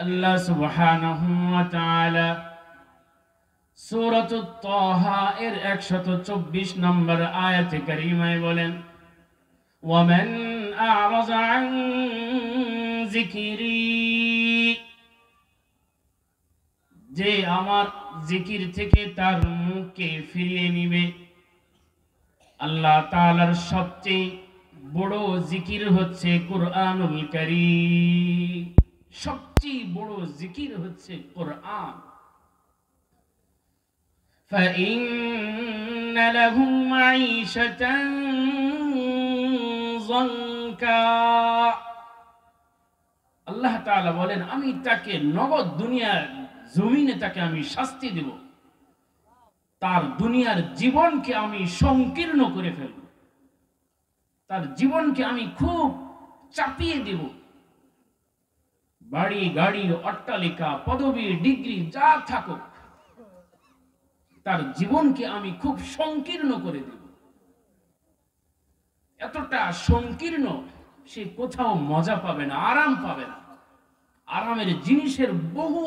আল্লাহ সুবহানাহু ওয়া তাআলা সূরাতুত তাহা এর 124 নম্বর আয়াতে কারীমায় বলেন, ওয়ামান আ'রাযা আন যিকরি, যে আমার জিকির থেকে তার মুখকে ফিরিয়ে নিবে। আল্লাহ তাআলার সবচেয়ে বড় জিকির হচ্ছে কুরআনুল কারীম। সবচেয়ে বড় জিকির হচ্ছে কুরআন। فَإِنَّ لَهُ مَعِيشَةً ضَنكًا। আল্লাহ তাআলা বলেন, আমি তাকে নগদ দুনিয়ার জমিনে তাকে আমি শাস্তি দেব, তার দুনিয়ার জীবনকে আমি সংকীর্ণ করে ফেলব, তার জীবনকে আমি খুব চাপিয়ে দেব। বাড়ি গাড়ি অট্টালিকা পদবী ডিগ্রি যা থাকুক, তার জীবনকে আমি খুব সংকীর্ণ করে দেব। এতটা সংকীর্ণ, সে কোথাও মজা পাবে না, আরাম পাবে না। আরামের জিনিসের বহু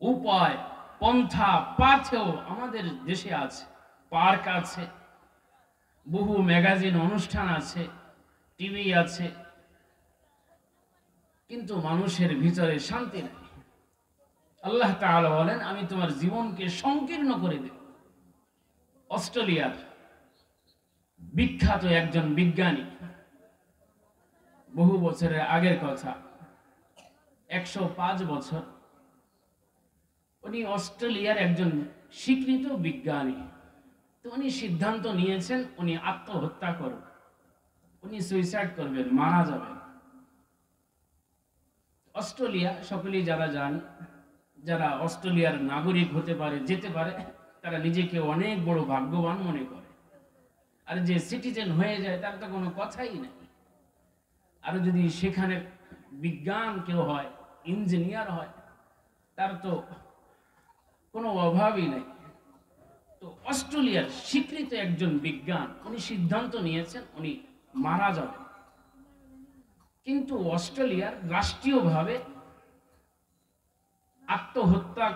উপায় পন্থা পাথেও আমাদের দেশে আছে। পার্ক আছে, বহু ম্যাগাজিন অনুষ্ঠান আছে, টিভি আছে, কিন্তু মানুষের ভিতরে শান্তি নেই। আল্লাহ তাআলা বলেন, আমি তোমার জীবনকে সংকীর্ণ করে দেব। অস্ট্রেলিয়ার বিখ্যাত একজন বিজ্ঞানী, বহু বছরের আগের কথা, 105 বছর, উনি অস্ট্রেলিয়ার একজন স্বীকৃত বিজ্ঞানী। তো উনি সিদ্ধান্ত নিয়েছেন উনি আত্মহত্যা করবেন, উনি সুইসাইড করবেন, মারা যাবেন। অস্ট্রেলিয়া সকলেই যারা যান, যারা অস্ট্রেলিয়ার নাগরিক হতে পারে, যেতে পারে, তারা নিজেকে অনেক বড় ভাগ্যবান মনে করে। আর যে সিটিজেন হয়ে যায় তার তো কোনো কথাই নেই। আর যদি সেখানে বিজ্ঞান কেউ হয়, ইঞ্জিনিয়ার হয়, তার তো কোনো অভাবই নেই। তো অস্ট্রেলিয়ার স্বীকৃত একজন বিজ্ঞান, উনি সিদ্ধান্ত নিয়েছেন উনি মারা যাবেন। কিন্তু অস্ট্রেলিয়ার রাষ্ট্রীয়ভাবে আত্মহত্যা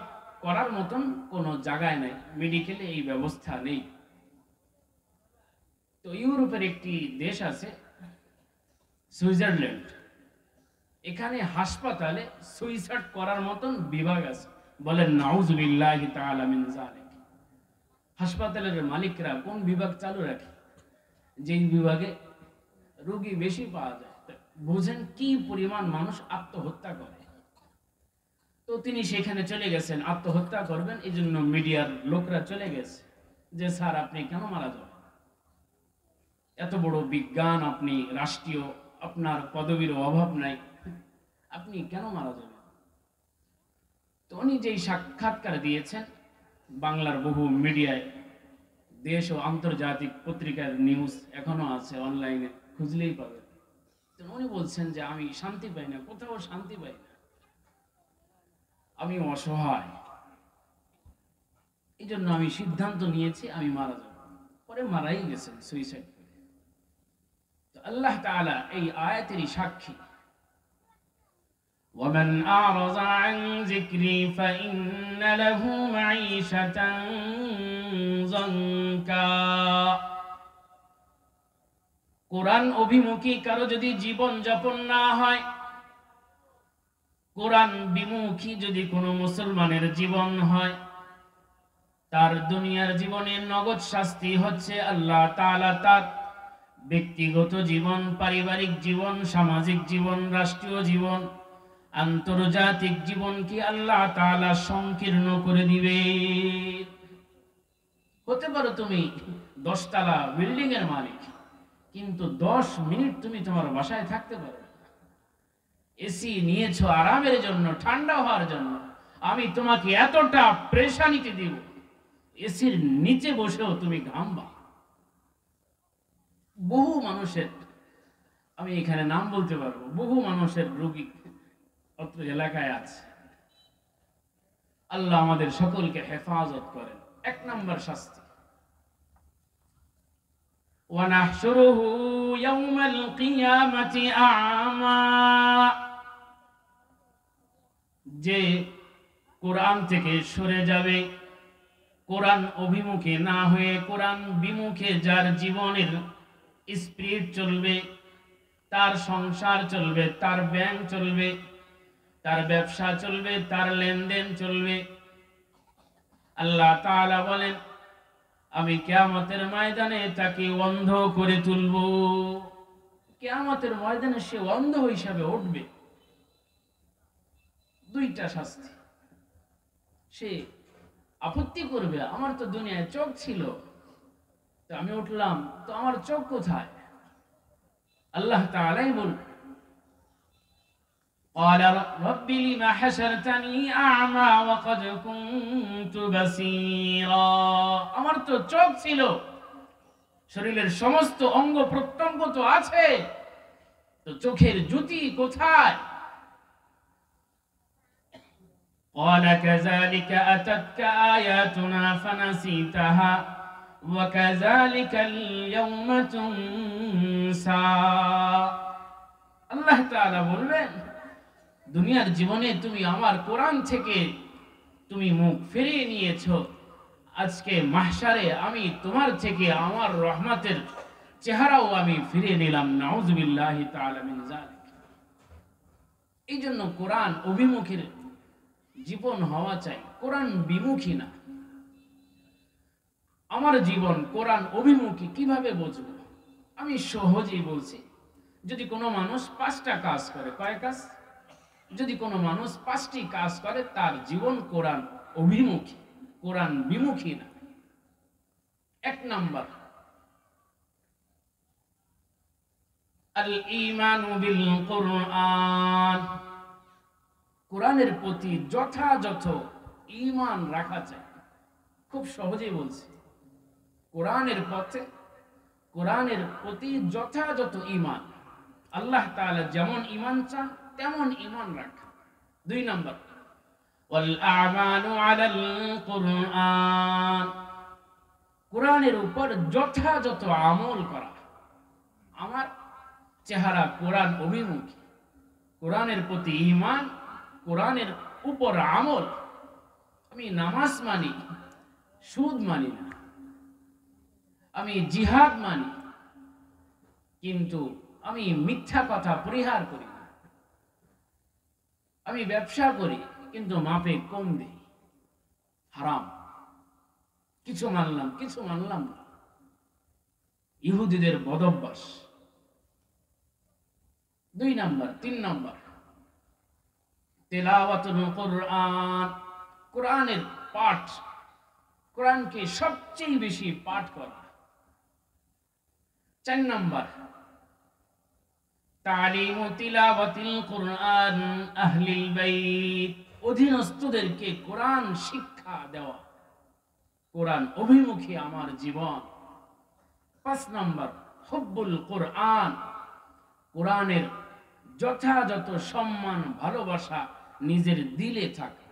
করার মতন কোনো জায়গায় নেই, মেডিকেলে এই ব্যবস্থা নেই। তো ইউরোপের একটি দেশ আছে সুইজারল্যান্ড, এখানে হাসপাতালে সুইসাইড করার মতন বিভাগ আছে। বলেন নাউযুবিল্লাহি তাআলা মিন যালিক। হাসপাতালের মালিকরা কোন বিভাগ চালু রাখে? যেই বিভাগে রোগী বেশি পাওয়া যায়। বুঝেন কি পরিমাণ মানুষ আত্মহত্যা করে। তো তিনি সেখানে চলে গেছেন, আত্মহত্যা করবেন, এই জন্য মিডিয়ার লোকরা চলে গেছে যে স্যার আপনি কেন মারা যাবেন? এত বড় বিজ্ঞান আপনি, রাষ্ট্রীয় আপনার পদবীর অভাব নাই, আপনি কেন মারা যাবেন? তো উনি যেই সাক্ষাৎকার দিয়েছেন, বাংলার বহু মিডিয়ায়, দেশ ও আন্তর্জাতিক পত্রিকার নিউজ এখনো আছে, অনলাইনে খুঁজলেই পাবেন। তো উনি বলছেন যে আমি শান্তি পাই না, কোথাও শান্তি পাই না, আমি অসহায়, এই জন্য আমি সিদ্ধান্ত নিয়েছি আমি মারা যাব। পরে মারাই গেছেন সুইসাইড করে। তো আল্লাহ তাআলা এই আয়াতেরই সাক্ষী, ومن أعرض عن ذكري فإن له معيشة ضنكا। কোরআন অভিমুখী কারো যদি জীবন যাপন না হয়, কোরআন বিমুখী যদি কোনো মুসলমানের জীবন হয়, তার দুনিয়ার জীবনে নগদ শাস্তি হচ্ছে আল্লাহ তাআলা তার ব্যক্তিগত জীবন, পারিবারিক জীবন, সামাজিক জীবন, রাষ্ট্রীয় জীবন, আন্তর্জাতিক জীবনকে আল্লাহ তাআলা সংকীর্ণ করে দিবে। হতে পারো তুমি 10 তলা বিল্ডিং এর মালিক, কিন্তু 10 মিনিট তুমি তোমার বাসায় থাকতে পারো। এসি নিয়েছো আরামের জন্য, ঠান্ডা হওয়ার জন্য, আমি তোমাকে এতটা প্রেশানিতে দিব, এসির নিচে বসেও তুমি ঘামবা। বহু মানুষের, আমি এখানে নাম বলতে পারবো, বহু মানুষের রোগী অত্র এলাকায় আছে। আল্লাহ আমাদের সকলকে হেফাজত করেন। 1 নম্বর শাস্তি, ওয়ানাহশুরুহু ইয়াউমাল কিয়ামাতি আ'মা। যে কোরআন থেকে সরে যাবে, কোরআন অভিমুখে না হয়ে কোরআন বিমুখে যার জীবনের স্পিরিট চলবে, তার সংসার চলবে, তার ব্যাংক চলবে, তার ব্যবসা চলবে, তার লেনদেন চলবে। আল্লাহ তাআলা বলেন, আমি কিয়ামতের ময়দানে তাকে অন্ধ করে তুলব। কিয়ামতের ময়দানে সে অন্ধ হিসাবে উঠবে। দুইটা শাস্তি। সে আপত্তি করবে, আমার তো দুনিয়ায় চোখ ছিল, তো আমি উঠলাম, তো আমার চোখ কোথায়? আল্লাহ তাআলাই বল, قال رب لما حشرتني أعمى وقد كنت بصيرا। আমার তো চোখ ছিল, শরীরের সমস্ত অঙ্গ প্রত্যঙ্গ তো আছে, তো চোখের জ্যোতি কোথায়? قال كذلك أتتك آياتنا فنسيتها وكذلك اليوم تنسى। আল্লাহ তাআলা বলবেন, দুনিয়ার জীবনে তুমি আমার কোরআন থেকে তুমি মুখ ফিরিয়ে নিয়েছো, আজকে মাহশারে আমি তোমার থেকে আমার রহমতের চেহারাও আমি ফিরিয়ে নিলাম। নাউযুবিল্লাহি তাআলা মিন যালিক। এই জন্য কোরআন অভিমুখের জীবন হওয়া চাই, কোরআন বিমুখী না। আমার জীবন কোরআন অভিমুখী কিভাবে বুঝবো? আমি সহজেই বলছি, যদি কোনো মানুষ 5টা কাজ করে, কয় কাজ? যদি কোনো মানুষ 5টি কাজ করে, তার জীবন কোরআন অভিমুখী, কোরআন বিমুখী না। 1 নাম্বার, আল ঈমানু বিল কুরআন। কোরআনের প্রতি যথাযথ ঈমান রাখা চাই। খুব সহজেই বলছি, কোরআনের পথে, কোরআনের প্রতি যথাযথ ঈমান। আল্লাহ তাআলা যেমন ঈমান চান তেমন ঈমান রাখা। 2 নাম্বার, ওয়াল আমালু আলাল কুরআন। কোরআনের উপর যথাযথ আমল করা। আমার চেহারা কোরআন অভিমুখী, কোরআনের প্রতি ঈমান, কোরআনের উপর আমল। আমি নামাজ মানি, সুদ মানি না। আমি জিহাদ মানি, কিন্তু আমি মিথ্যা কথা পরিহার করি না। আমি ব্যবসা করি, কিন্তু মাপে কম দেই, হারাম। কিছু মানলাম, কিছু মানলাম না। ইহুদিদের বদভ্যাস। 2 নাম্বার। 3 নাম্বার, তেলাওয়াতুল কুরআন। কোরআনের পাঠ, কোরআনকে সবচেয়ে বেশি পাঠ করা। 4 নাম্বার, তালিমু তিলাওয়াতিল কুরআন আহলিল বাইত। অধীনস্থদেরকে কোরআন শিক্ষা দেওয়া। কোরআন অভিমুখী আমার জীবন। 5 নাম্বার, হুব্বুল কুরআন। কোরআনের যথাযথ সম্মান, ভালোবাসা নিজের দিলে থাকে।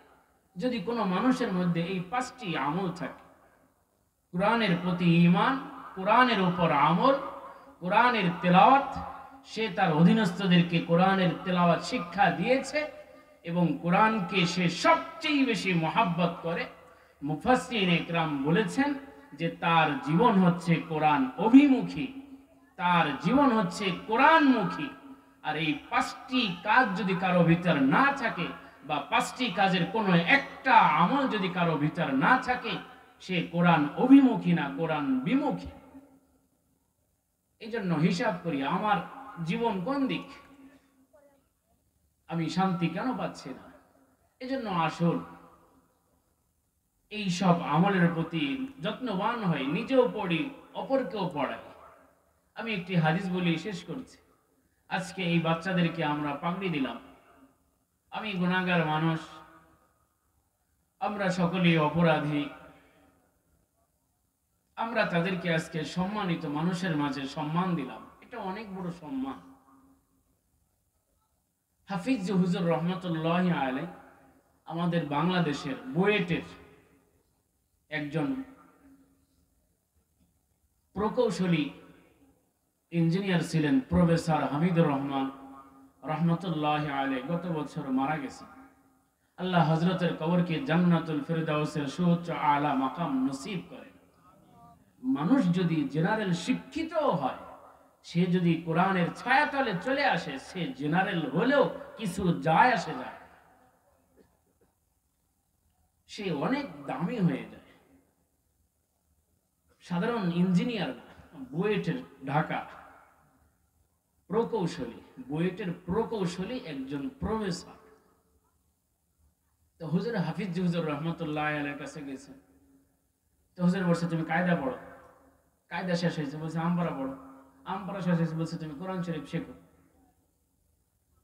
যদি কোনো মানুষের মধ্যে এই 5টি আমল থাকে, কোরআনের প্রতি ঈমান, কোরআনের উপর আমল, কোরআনের তেলাওয়াত, সে তার অধীনস্থদেরকে কোরআনের তেলাওয়াত শিক্ষা দিয়েছে এবং কোরআনকে সে সবচেয়ে বেশি মহাব্বত করে। মুফাসসিরিন ইকরাম বলেছেন যে তার জীবন হচ্ছে কোরআন অভিমুখী, তার জীবন হচ্ছে কোরআনমুখী। আর এই 5টি কাজ যদি কারো ভিতর না থাকে, বা 5টি কাজের কোনো একটা আমল যদি কারো ভিতর না থাকে, সে কোরআন অভিমুখী না, কোরআন বিমুখী। এই জন্য হিসাব করি, আমার জীবন কোন দিক, আমি শান্তি কেন পাচ্ছি না। এই জন্য আসল এই সব আমলের প্রতি যত্নবান হই, নিজেও পড়ি, অপরকেও পড়াই। আমি একটি হাদিস বলি শেষ করছি। আজকে এই বাচ্চাদেরকে আমরা পাগড়ি দিলাম। আমি গুনাহগার মানুষ, আমরা সকলেই অপরাধী। আমরা তাদেরকে আজকে সম্মানিত মানুষের মাঝে সম্মান দিলাম, এটা অনেক বড় সম্মান। হাফিজ হুজুর রহমতুল্লাহি আলাইহি আমাদের বাংলাদেশের বুয়েটের একজন প্রকৌশলী ইঞ্জিনিয়ার ছিলেন, প্রফেসর হামিদুর রহমান রহমতুল্লাহি আলাইহি। গত বছর মারা গেছেন। আল্লাহ হযরতের কবরকে জান্নাতুল ফেরদাউসের সুউচ্চ আলা মাকাম নসিব করেন। মানুষ যদি জেনারেল শিক্ষিত হয়, সে যদি কোরআনের ছায়াতলে চলে আসে, সে জেনারেল হলেও কিছু যায় আসে যায়, সে অনেক দামি হয়ে যায়। সাধারণ ইঞ্জিনিয়ার না, বুয়েটের ঢাকা প্রকৌশলী, বুয়েটের প্রকৌশলী একজন প্রফেসর। তো হুজুর হাফিজ হুজুর রহমতুল্লাহ আলাইহির কাছে গেছেন। তো হুজুর বলছে তুমি কায়দা পড়ো। কায়দা শেষ হয়েছে, বলছে আমপারা পড়ো। আমপারা শেষ হয়েছে, বলছে তুমি কোরআন শরীফ শেখো।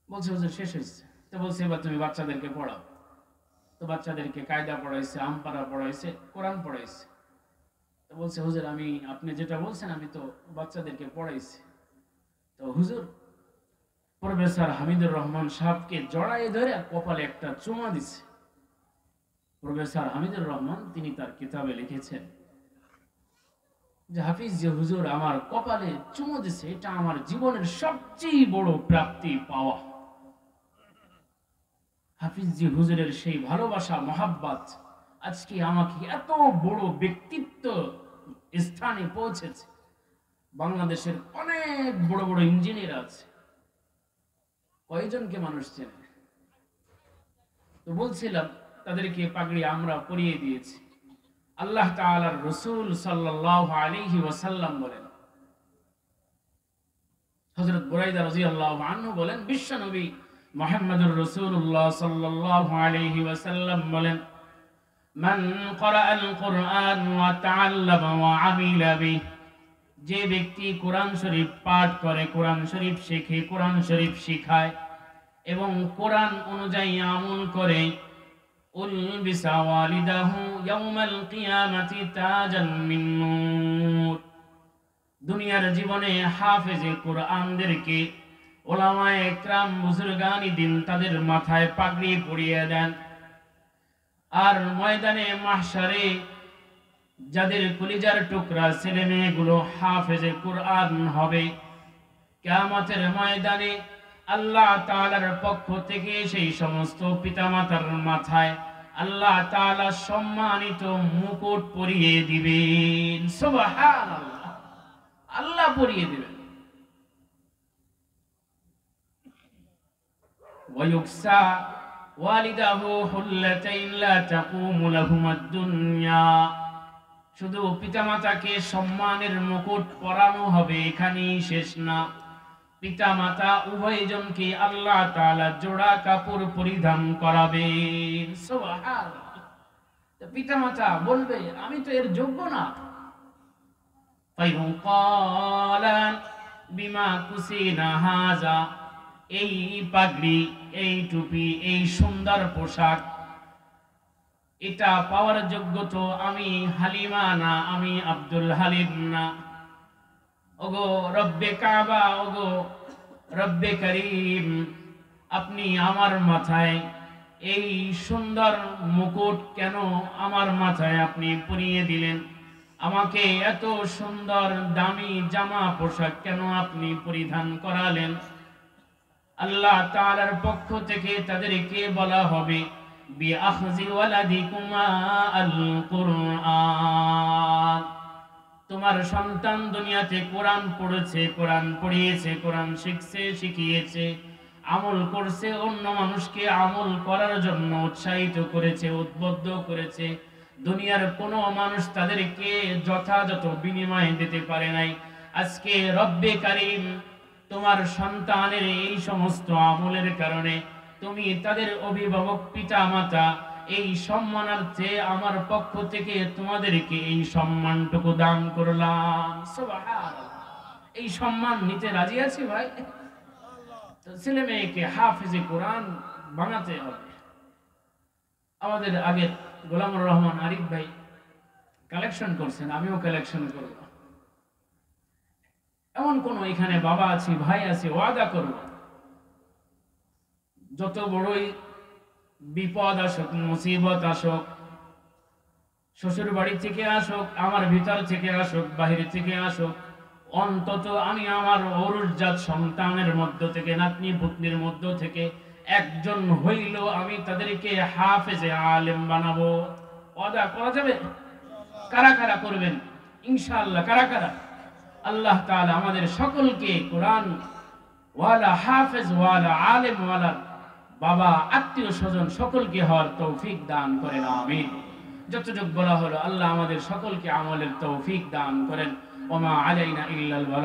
বলছে হুজুর শেষ হয়েছে। তো বলছে এবার তুমি বাচ্চাদেরকে পড়াও। তো বাচ্চাদেরকে কায়দা পড়াইছে, আমপারা পড়াইছে, কোরআন পড়াইছে। তো বলছে হুজুর আমি আপনি যেটা বলছেন আমি তো বাচ্চাদেরকে পড়াইছি। তো হুজুর প্রফেসর হামিদুর রহমান সাহেবকে জড়াই ধরে কপালে একটা চুমা দিছে। প্রফেসর হামিদুর রহমান তিনি তার কিতাবে লিখেছেন যে হাফিজ যে হুজুর আমার কপালে চুমো দিছে, এটা আমার জীবনের সবচেয়ে বড় প্রাপ্তি পাওয়া। হাফিজ জি হুজুরের সেই ভালোবাসা মহাব্বত আজকে আমাকে এত বড় ব্যক্তিত্ব স্থানে পৌঁছেছে। বাংলাদেশের অনেক বড় বড় ইঞ্জিনিয়ার আছে, কয়জনকে মানুষ চেনে? তো বলছিলাম তাদেরকে পাগড়ি আমরা পরিয়ে দিয়েছি। আল্লাহ তাআলার রাসূল সাল্লাল্লাহু আলাইহি ওয়াসাল্লাম বলেন, হযরত বুরাইদা রাদিয়াল্লাহু আনহু বলেন, বিশ্বনবী মুহাম্মদুর রাসূলুল্লাহ সাল্লাল্লাহু আলাইহি ওয়াসাল্লাম বলেন, মান ক্বারাআল কুরআন ওয়া তাআল্লামা ওয়া আমিলা বিহি, যে ব্যক্তি কোরআন শরীফ পাঠ করে, কোরআন শরীফ শেখে, কোরআন শরীফ শিখায় এবং কোরআন অনুযায়ী আমল করে, উলবিসা ওয়ালিদাহু ইয়াউমাল কিয়ামাতি তাজান মিন নূর, দুনিয়ার জীবনে হাফেজে কোরআনদেরকে উলামায়ে ইকরাম বুজুর্গানি দিন তাদের মাথায় পাগড়ি পরিয়ে দেন। আর ময়দানে মাহশারে যাদের কলিজার টুকরা ছেলে মেয়েগুলো হাফেজে কোরআন হবে, কিয়ামতের ময়দানে আল্লাহ তাআলার পক্ষ থেকে সেই সমস্ত পিতামাতার মাথায় আল্লাহ তাআলা সম্মানিত মুকুট পরিয়ে দিবেন। সুবহানাল্লাহ, আল্লাহ পরিয়ে দিবেন। ওয়ায়ুকসা ওয়ালিদাহু হুল্লাতাইন লা তাকুমু লাহুমুদ দুনিয়া, শুধু পিতামাতাকে সম্মানের মুকুট পরানো হবে, এখানেই শেষ না। পিতামাতা উভয়জনকে আল্লাহ তাআলা জোড়া কাপড় পরিধান করাবেন। সুবহানাল্লাহ। পিতামাতা বলবে আমি তো এর যোগ্য না। ফায়ুকালান বিমা কুসিনা হাযা, এই পাগড়ি, এই টুপি, এই সুন্দর পোশাক, এটা পাওয়ার যোগ্য তো আমি হালিমা না, আমি আব্দুল হালিম না। ওগো রব্বে কাবা, ওগো রব্বে করিম, আপনি আমার মাথায় এই সুন্দর মুকুট কেন আমার মাথায় আপনি পরিয়ে দিলেন? আমাকে এত সুন্দর দামি জামা পোশাক কেন আপনি পরিধান করালেন? আল্লাহ তাআলার পক্ষ থেকে তাদেরকে বলা হবে বিআখযি ওয়ালাদিকুমা আল কুরআন, তোমার সন্তান দুনিয়াতে কোরআন পড়েছে, কোরআন পড়িয়েছে, কোরআন শিখছে, শিখিয়েছে, আমল করছে, অন্য মানুষকে আমল করার জন্য উৎসাহিত করেছে, উদ্বুদ্ধ করেছে। দুনিয়ার কোনো মানুষ তাদেরকে যথাযথ বিনিময় দিতে পারে নাই। আজকে রব্বে কারীম তোমার সন্তানের এই সমস্ত আমলের কারণে তুমি তাদের অভিভাবক পিতা মাতা এই সম্মানার্থে আমার পক্ষ থেকে তোমাদেরকে এই সম্মানটুকু দান করলাম। সুবহানাল্লাহ, এই সম্মান নিতে রাজি আছি ভাই? তো ছেলে মেয়েকে হাফেজে কোরআন বানাতে হবে। আমাদের আগের গোলামুর রহমান আরিফ ভাই কালেকশন করছেন, আমিও কালেকশন করব। এমন কোন এখানে বাবা আছি, ভাই আছে, ওয়াদা করব যত বড়ই বিপদ আসুক, মুসিবত আসুক, শ্বশুর বাড়ি থেকে আসুক, আমার ভিতর থেকে আসুক, বাহির থেকে আসুক, অন্তত আমি আমার অরুজাত সন্তানের মধ্য থেকে, নাতনি পুতনির মধ্য থেকে একজন হইল আমি তাদেরকে হাফেজে আলেম বানাবো। ওয়াদা করা যাবে? কারা কারা করবেন ইনশাআল্লাহ? কারা কারা? আল্লাহ তাআলা আমাদের সকলকে কোরআন ওয়ালা হাফেজ ওয়ালা আলেম ওয়ালা বাবা আত্মীয় স্বজন সকলকে হওয়ার তৌফিক দান করেন, আমিন। যতটুকু বলা হলো আল্লাহ আমাদের সকলকে আমলের তৌফিক দান করেন। ওমা আলাইনা ইল্লাল বালাগ।